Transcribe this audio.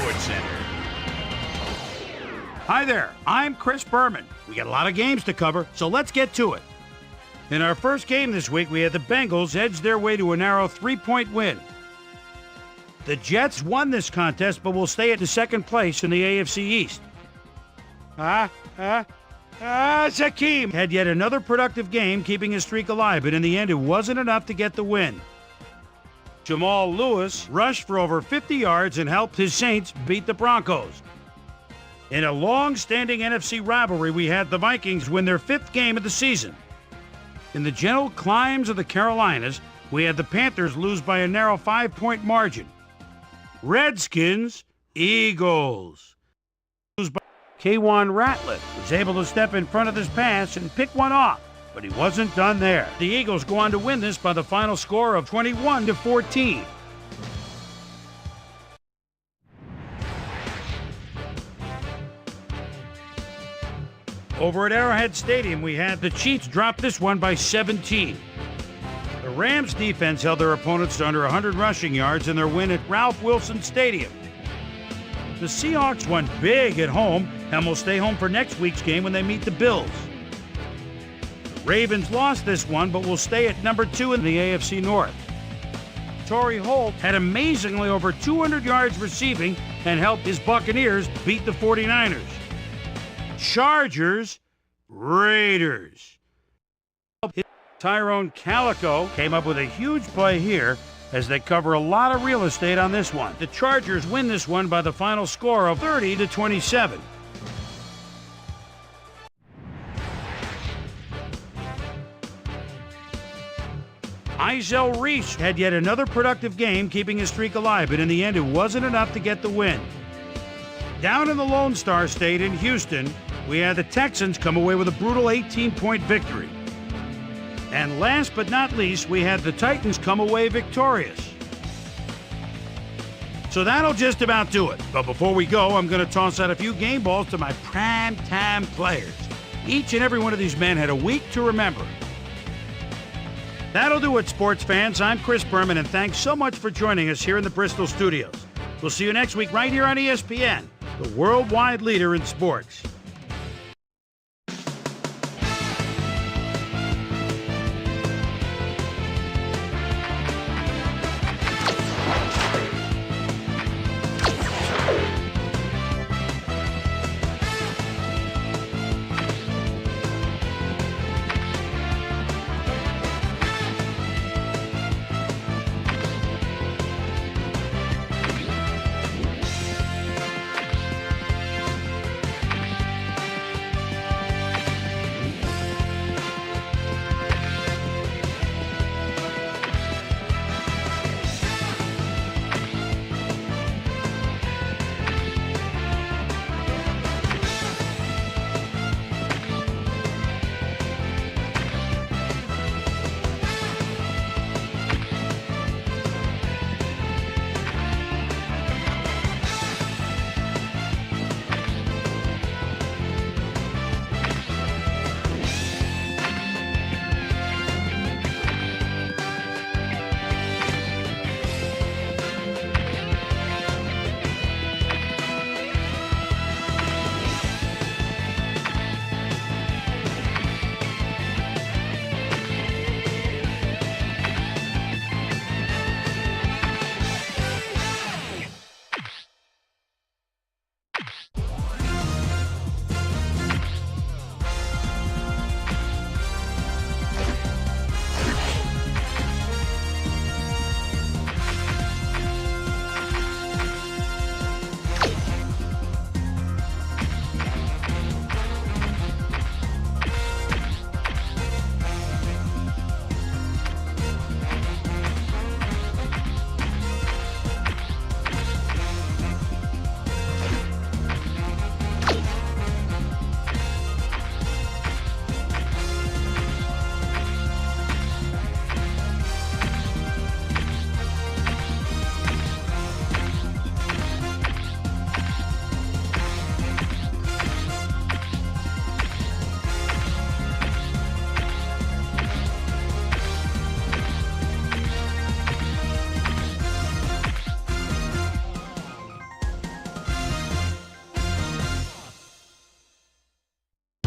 SportsCenter. Hi there, I'm Chris Berman. We got a lot of games to cover, so let's get to it. In our first game this week, we had the Bengals edge their way to a narrow 3-point win. The Jets won this contest, but will stay at the second place in the AFC East. Shaquem had yet another productive game, keeping his streak alive, but in the end, it wasn't enough to get the win. Jamal Lewis rushed for over 50 yards and helped his Saints beat the Broncos. In a long-standing NFC rivalry, we had the Vikings win their 5th game of the season. In the gentle climes of the Carolinas, we had the Panthers lose by a narrow 5-point margin. Redskins, Eagles. K'Wan Ratliff was able to step in front of this pass and pick one off, but he wasn't done there. The Eagles go on to win this by the final score of 21-14. Over at Arrowhead Stadium, we had the Chiefs drop this one by 17. The Rams defense held their opponents to under 100 rushing yards in their win at Ralph Wilson Stadium. The Seahawks won big at home and will stay home for next week's game when they meet the Bills. The Ravens lost this one, but will stay at number 2 in the AFC North. Torrey Holt had amazingly over 200 yards receiving and helped his Buccaneers beat the 49ers. Chargers, Raiders. Tyrone Calico came up with a huge play here as they cover a lot of real estate on this one. The Chargers win this one by the final score of 30-27. Izell Reese had yet another productive game, keeping his streak alive, but in the end, it wasn't enough to get the win. Down in the Lone Star State in Houston, we had the Texans come away with a brutal 18-point victory. And last but not least, we had the Titans come away victorious. So that'll just about do it. But before we go, I'm going to toss out a few game balls to my prime-time players. Each and every one of these men had a week to remember. That'll do it, sports fans. I'm Chris Berman, and thanks so much for joining us here in the Bristol studios. We'll see you next week right here on ESPN, the worldwide leader in sports.